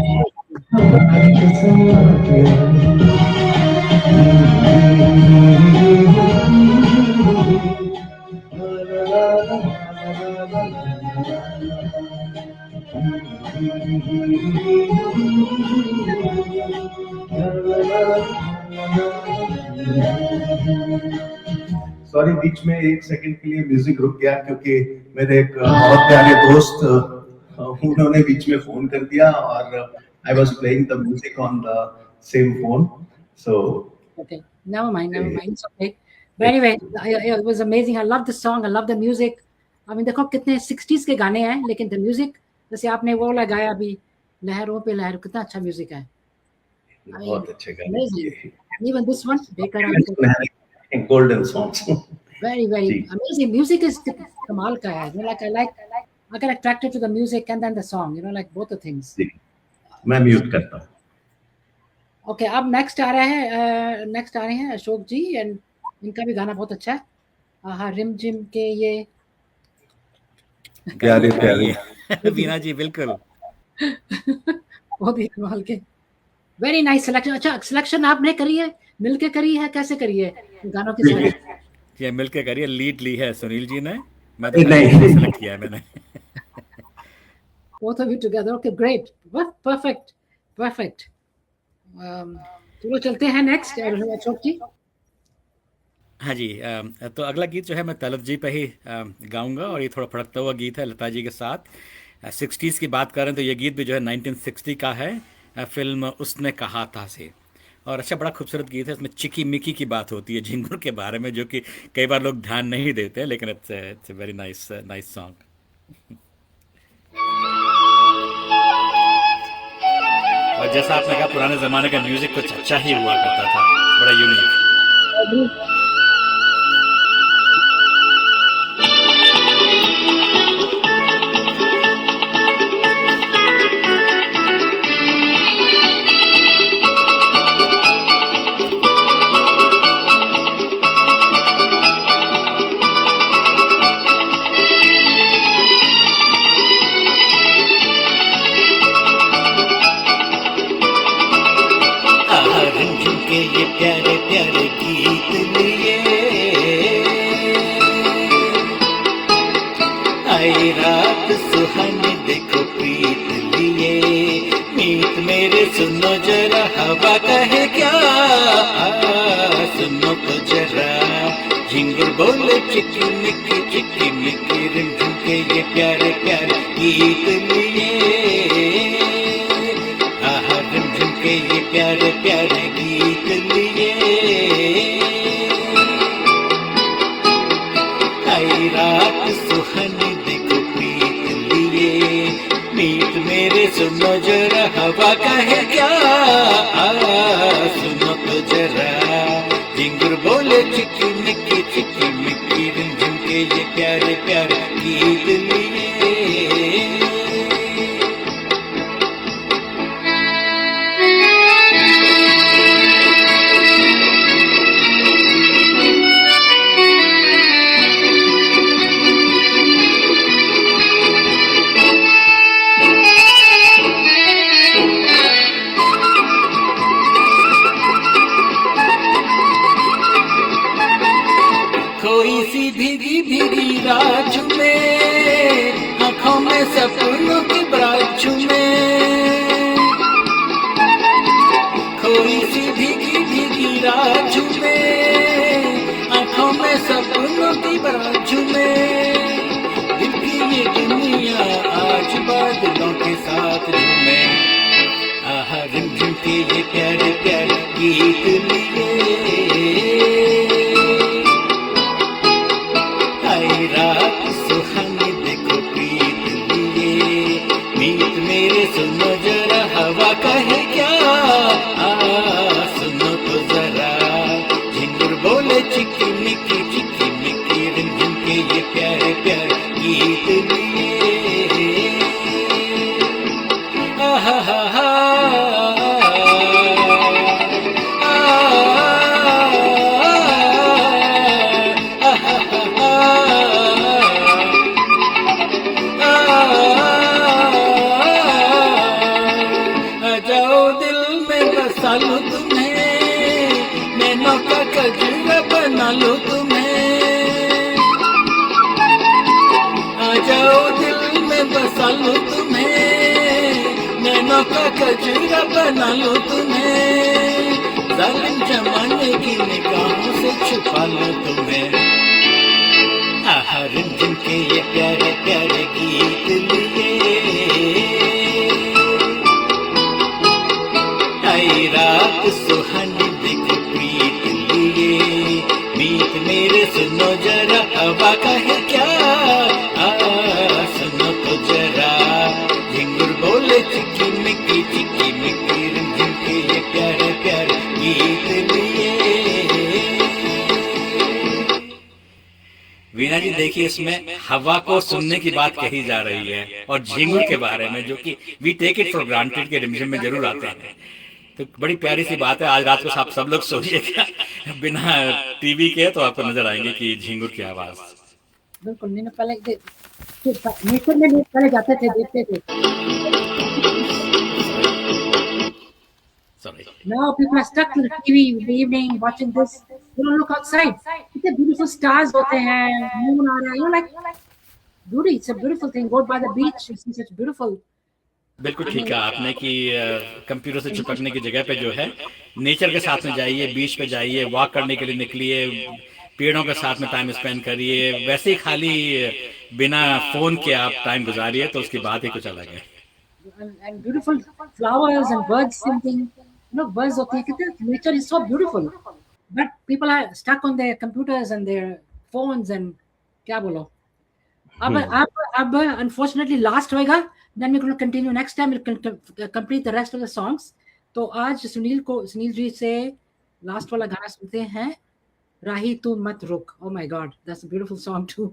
B: हमारी कसम लौट सॉरी, बीच में एक सेकंड के लिए म्यूजिक रुक गया क्योंकि मेरे एक बहुत प्यारे दोस्त उन्होंने बीच में फोन कर दिया और I was playing the music on the same phone, so
A: Okay, never mind, it's okay. But anyway, it was amazing. I love the song, I love the music. I mean, देखो कितने 60s के गाने हैं, लेकिन the music जैसे आपने वो लगाया अभी, लहरों पे लहर, कितना अच्छा म्यूजिक है।
B: बहुत अच्छे गाने।
A: Amazing. Even this one, बेकरार,
B: golden songs.
A: very amazing. Music is कमाल का है। You know, I get attracted to the music and then the song. You know, like both the things.
B: मैं म्यूट करता हूँ।
A: Okay, अब नेक्स्ट आ रहे हैं अशोक जी, एंड इनका भी गाना बहुत अच्छा है। हाँ, रिम जिम के ये
B: प्यारे प्यारे
C: वीना जी बिल्कुल
A: बहुत ही कमाल के, वेरी नाइस सिलेक्शन। अच्छा, सिलेक्शन आपने करी है, मिलके करी है, कैसे करी है गानों की सारी?
C: ये मिलके करी है, लीड ली है सुनील जी ने, मैं
B: नहीं।
C: तो सेलेक्ट किया है मैंने।
A: Both of you together, okay, great, perfect. चलो चलते हैं नेक्स्ट, अशोक जी।
C: हाँ जी, तो अगला गीत जो है मैं तलत जी पे ही गाऊंगा, और ये थोड़ा फड़कता हुआ गीत है लता जी के साथ। 60s की बात करें तो ये गीत भी जो है 1960 का है, फिल्म उसने कहा था से। और अच्छा, बड़ा खूबसूरत गीत है। इसमें चिकी मिकी की बात होती है, झिंगुर के बारे में, जो कि कई बार लोग ध्यान नहीं देते, लेकिन इट्स वेरी नाइस सॉन्ग। और जैसा आपने कहा, पुराने ज़माने का म्यूज़िक कुछ अच्छा ही हुआ करता था, बड़ा यूनिक। ये प्यारे प्यारे गीत लिए आई रात सुहानी, देखो प्रीत लिए मीत मेरे, सुनो जरा हवा कहे क्या, सुनो तो जरा झिंगुर बोले चिकी मिकी रिम झुम के ये प्यारे प्यारे गीत लिए, रिम झुम के ये प्यारे प्यारे गीत लिए आई रात सुहानी, देखो प्रीत लिए मीत मेरे, सुनो जरा हवा कहे क्या, सुनो तो जरा झिंगुर बोले चिकी मिकी रिम झुम के ये प्यारे प्यारे गीत लिए। कोई सी भीगी भीगी रात में साथ झूमे। आहा रिमझिम के ये प्यारे प्यारे गीत लिए, आई रात सुहानी देखो प्रीत लिए। मीत मेरे सुनो जरा हवा कहे क्या, सुनो तो जरा झिंगुर बोले चिकी मिकी रिमझिम के ये प्यारे प्यारे गीत लिए। आहा हा हा जाओ दिल में बसा लूं तुम्हें, नैनों का कजरा बना लूं तुम्हें। आ जाओ दिल में बसा लूं तुम्हें, नैनों का कजरा बना लूं तुम्हें। जालिम जमाने की निगाहों से छुपा लूं तुम्हें। आहा रिमझिम के ये प्यारे प्यारे गीत लिए, आई रात सुहानी देखो प्रीत लिए। मीत मेरे सुनो जरा हवा कहे क्या, सुनो तो जरा झिंगुर बोले चिकी मिकी रिमझिम के ये प्यारे प्यारे गीत लिए। वीणा जी देखिए, इसमें हवा को सुनने की बात कही जा रही है और झिंगुर के बारे में, जो कि we take it for granted के रिमझिम में जरूर आते हैं। तो बड़ी प्यारी सी बात है। आज रात को आप सब लोग सोइएगा बिना टीवी के, तो आपको नजर आएंगे कि झिंगुर की आवाज।
A: बिल्कुल नहीं, पहले नेचर में लोग पहले जाते थे, देखते थे।
C: Sorry.
A: Now people are stuck to the TV in the evening watching this. You don't look outside. कितने beautiful stars होते हैं, moon आ रहा है, you're like, beauty, it's a beautiful thing. Go by the beach, you see such beautiful.
C: बिल्कुल ठीक कहा आपने कि कंप्यूटर से चिपकने की जगह पे जो है नेचर के साथ में जाइए, बीच पे जाइए, वॉक करने के लिए निकलिए, पेड़ों के साथ में टाइम स्पेंड करिए। वैसे ही खाली बिना फोन के आप टाइम गुजारिए तो उसकी बात ही कुछ अलग है।
A: And beautiful flowers and birds singing. You know, birds होते हैं कितने, nature is so beautiful. But people are stuck on their computers and their phones and क्या बोलो। अब unfortunately last होएगा, then we're going to continue next time. We'll complete the rest of the songs. तो आज सुनील जी से last वाला गाना सुनते हैं, राही तू मत रुक। Oh my God, that's a beautiful song too.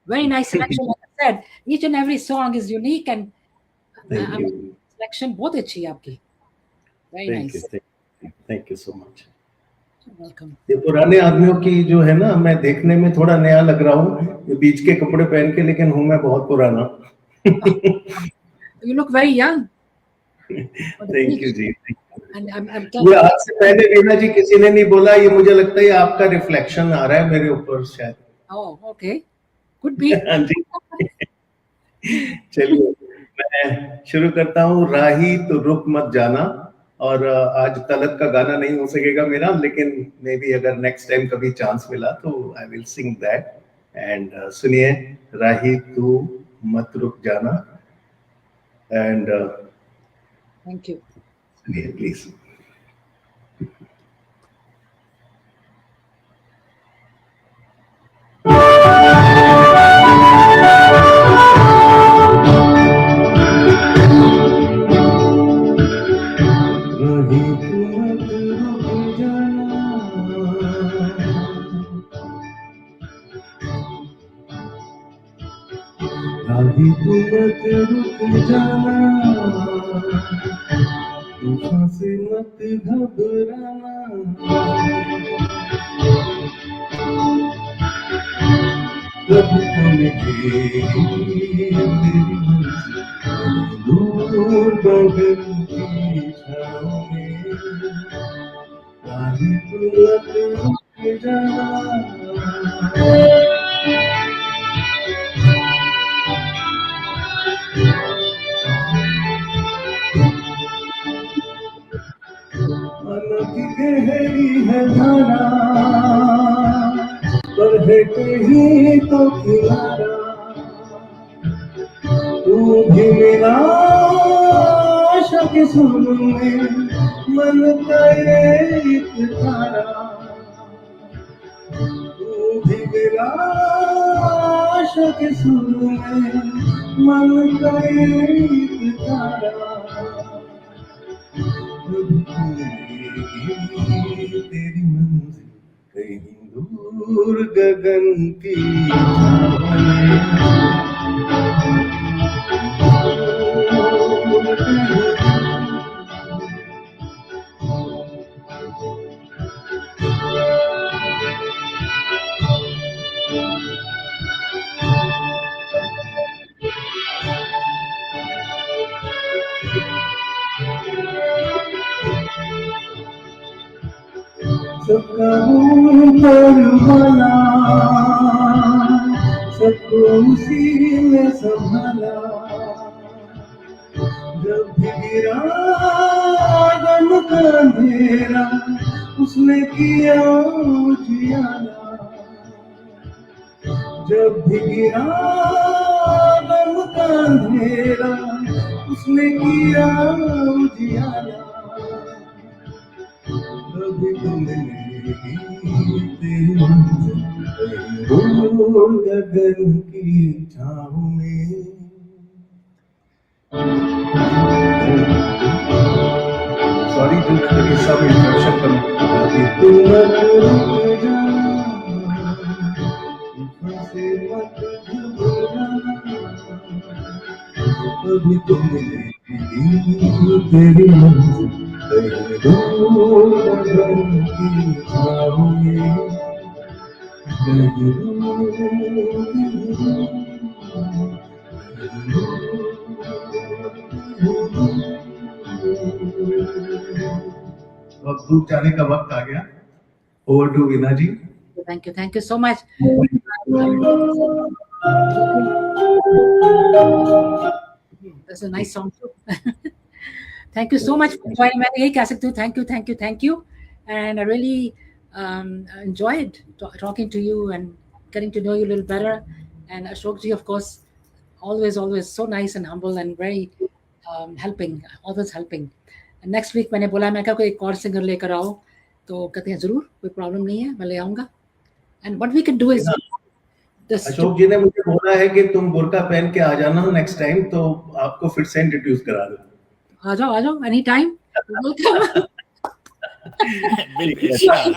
A: Very nice selection. Like I said, each and every song is unique and selection बहुत अच्छी है आपकी। Very nice.
B: Thank you so much.
A: Welcome.
B: ये पुराने आदमियों की जो है ना, मैं देखने में थोड़ा नया लग रहा हूँ, ये बीच के कपड़े पहन के, लेकिन हूँ मैं बहुत पुराना।
A: You look very young.
B: Thank you ji.
A: And I'm
B: ये आज से पहले वीणा जी किसी ने नहीं बोला, ये मुझे लगता है आपका रिफ्लेक्शन आ रहा है मेरे ऊपर शायद।
A: Oh, okay. Could be.
B: हाँ जी। चलिए मैं शुरू करता हूँ। राही तो रुक मत जाना, और आज तलत का गाना नहीं हो सकेगा मेरा, लेकिन मे बी अगर नेक्स्ट टाइम कभी चांस मिला तो I will sing that. And सुनिए, राही तू मत रुक जाना। And
A: Thank you.
B: सुनिए प्लीज। राही तू मत रुक जाना, तूफान से मत घबराना। कभी थमके तेरी मंजिल दूर बगल की छाँव में। राही तू मत रुक जाना। नदी गहरी है धारा, पर है कहीं तो किनारा। तू भी मेरा आशा के सुर में मन का एक तारा, तू भी मेरा आशा के सुर में मन का एक तारा, तेरी मंजिल कहीं दूर गगन की सबका ऊपर वाला, सबको उसी में संभाला, जब भी गिरा गम का अंधेरा उसने किया उजियारा, जब भी गिरा गम का अंधेरा उसने किया उजियारा, कभी तुम मिलेगी तेरी मंजिल कहीं गगन की छाँव में। सॉरी तो सब इंटरप्शन करना, तुम मत रुक जाना, से मत घबराना, कभी तुम मिलेगी तेरी मंजिल अब दूर जाने का वक्त आ गया। Over to Veena ji.
A: Thank you so much. That's a nice song too. Thank you so much for joining. मैं यही कह सकती हूँ, thank you, and I really enjoyed talking to you and getting to know you a little better. And Ashok ji, of course, always so nice and humble and very helping, always helping. And next week मैंने बोला मैं कहा कोई एक और singer लेकर आओ, तो कहते हैं जरूर, कोई problem नहीं है, मैं ले आऊँगा. And what we can do is
B: Ashok जी ने मुझे बोला है कि तुम बुर्का पहन के आ जाना नेक्स्ट टाइम, तो आपको फिर से इंट्रोड्यूस करा दूं।
A: आ जाओ any time. If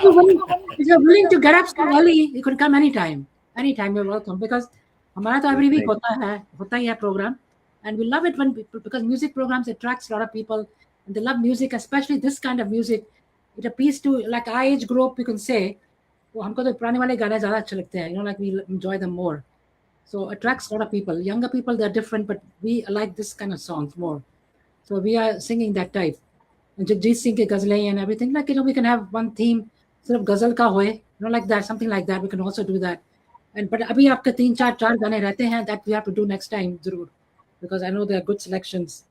A: you're willing to get up so early, you can come anytime you're welcome, because हमारा तो every week होता ही है program, and we love it because music programs attracts a lot of people and they love music, especially this kind of music. It appeals to, like our age group, you can say, वो हमको तो पुराने वाले गाने ज़्यादा अच्छे लगते हैं, like we enjoy them more, so attracts a lot of people. Younger people, they're different, but we like this kind of songs more, so we are singing that type. And Jagjit Singh ke ghazalein and everything, like, we can have one theme, sort of ghazal ka hoye, like that, something like that. We can also do that. And but abhi aapke 3-4 gaane rehte hain that we have to do next time, zarur, because I know there are good selections.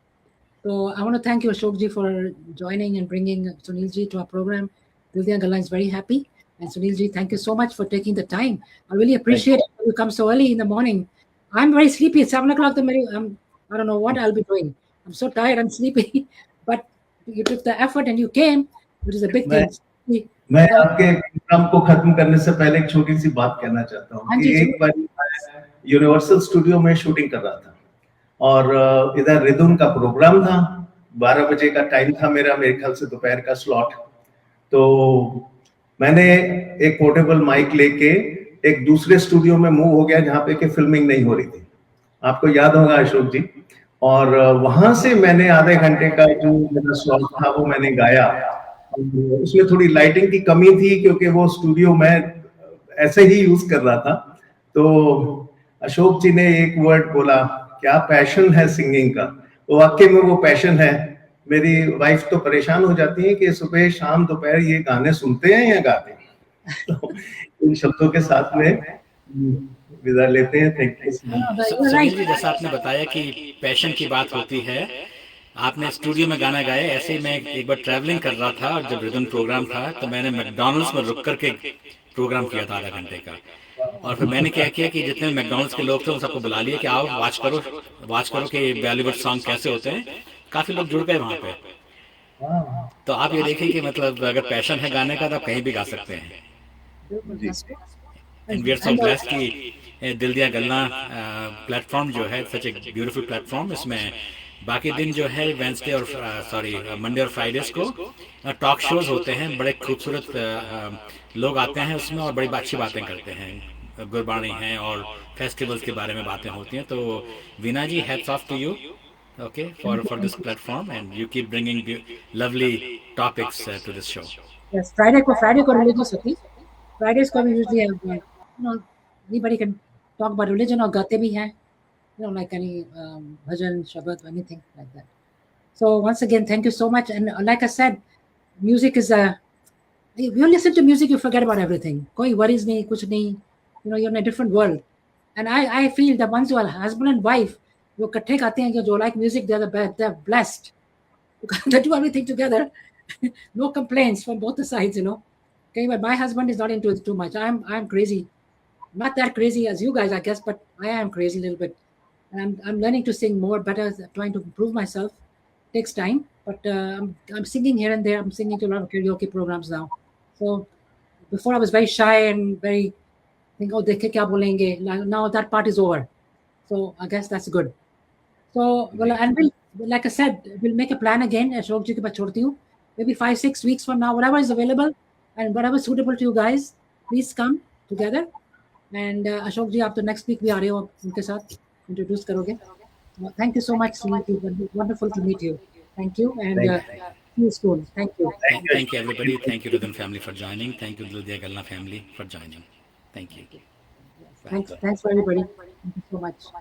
A: So I want to thank you, Ashok ji, for joining and bringing Sunil ji to our program. Dil Diyan Gallan is very happy. And Sunil ji, thank you so much for taking the time. I really appreciate it. You come so early in the morning. I'm very sleepy. It's 7 o'clock. I don't know what I'll be doing. I'm so tired. I'm sleepy. But you took the effort and you came, which is a big thing.
B: मैं आपके programme को खत्म करने से पहले एक छोटी सी बात कहना चाहता हूँ कि एक बार यूनिवर्सल स्टूडियो में शूटिंग कर रहा था और इधर रिदम का प्रोग्राम था, 12 बजे का टाइम था मेरे ख्याल से दोपहर का स्लॉट। तो मैंने एक पोर्टेबल माइक लेके एक दूसरे स्टूडियो में मूव हो गया जहाँ पे कि फिल्मिंग नहीं हो रही थी, आपको याद होगा अशोक जी। और वहां से मैंने आधे घंटे का जो मेरा स्लॉट था वो मैंने गाया। उसमें थोड़ी लाइटिंग की कमी थी क्योंकि वो स्टूडियो मैं ऐसे ही यूज कर रहा था। तो अशोक जी ने एक वर्ड बोला, क्या पैशन है सिंगिंग का। वो वाकई में वो पैशन है। मेरी वाइफ तो परेशान हो जाती है कि सुबह शाम दोपहर ये गाने सुनते हैं या गाते हैं। तो इन शब्दों के साथ में विदा लेते हैं। Thank you.
C: सुनील जी, जैसा आपने बताया कि पैशन की बात होती है, आपने स्टूडियो में गाना गाया। ऐसे ही मैं एक बार ट्रैवलिंग कर रहा था और जब रिदम प्रोग्राम था तो मैंने मैकडॉनल्ड्स में रुक करके प्रोग्राम किया था आधा घंटे का। और फिर मैंने क्या किया कि जितने मैकडॉनल्ड्स के लोग थे उन सबको बुला लिया कि आओ वाच करो कि बॉलीवुड सॉन्ग कैसे होते हैं। काफी लोग जुड़ गए वहां पे।
B: हाँ
C: तो आप ये देखिए कि मतलब अगर पैशन है गाने का तो आप कहीं भी गा सकते हैं।
A: बिल्कुल,
B: जी
A: that's good.
C: And we are so
A: And
C: blessed कि दिल दिया गल्ला प्लेटफॉर्म जो है सच ए ब्यूटीफुल प्लेटफॉर्म। इसमें बाकी दिन जो है वेंसडे और सॉरी मंडे और फ्राइडेज को टॉक शोज होते हैं। बड़े खूबसूरत लोग आते हैं उसमें और बड़ी अच्छी बातें करते हैं। गुरबानी हैं और फेस्टिवल्स के बारे में बातें होती हैं। तो Veena ji, hats off to you, okay, for this
A: thank you.
C: platform, and you keep bringing lovely topics to this show.
A: Yes, Friday को religious होती. Fridays को we usually have, anybody can talk about religion और गाते भी हैं. Like any bhajan, shabad, anything like that. So once again, thank you so much. And like I said, music is if you listen to music, you forget about everything. Koi worries nahi, kuch nahi. You're in a different world. And I feel that once you are husband and wife, जो इकट्ठे गाते हैं, जो like music, they're blessed. They do everything together. No complaints from both the sides, Okay, but my husband is not into it too much. I'm crazy. Not that crazy as you guys, I guess, but I am crazy a little bit. And I'm learning to sing more, better, trying to improve myself. Takes time, but I'm singing here and there. I'm singing to a lot of karaoke programs now. So before I was very shy and very think, oh, dekhe kya bolenge. Now that part is over. So I guess that's good. So well, and like I said, we'll make a plan again. Ashok ji ke paas chhodti hu. Maybe 5-6 weeks from now, whatever is available and whatever is suitable to you guys, please come together. And Ashok ji, आप तो next week भी आ रहे हो, उनके साथ introduce करोगे. Thank you so much, Sunil. Wonderful to meet you. Thank you, and see you soon. Thank you.
C: Thank you, everybody. Thank you, Rhythm family, for joining. Thank you, Dildia Galna family, for joining. Thank you.
A: Thanks for everybody. Thank you so much.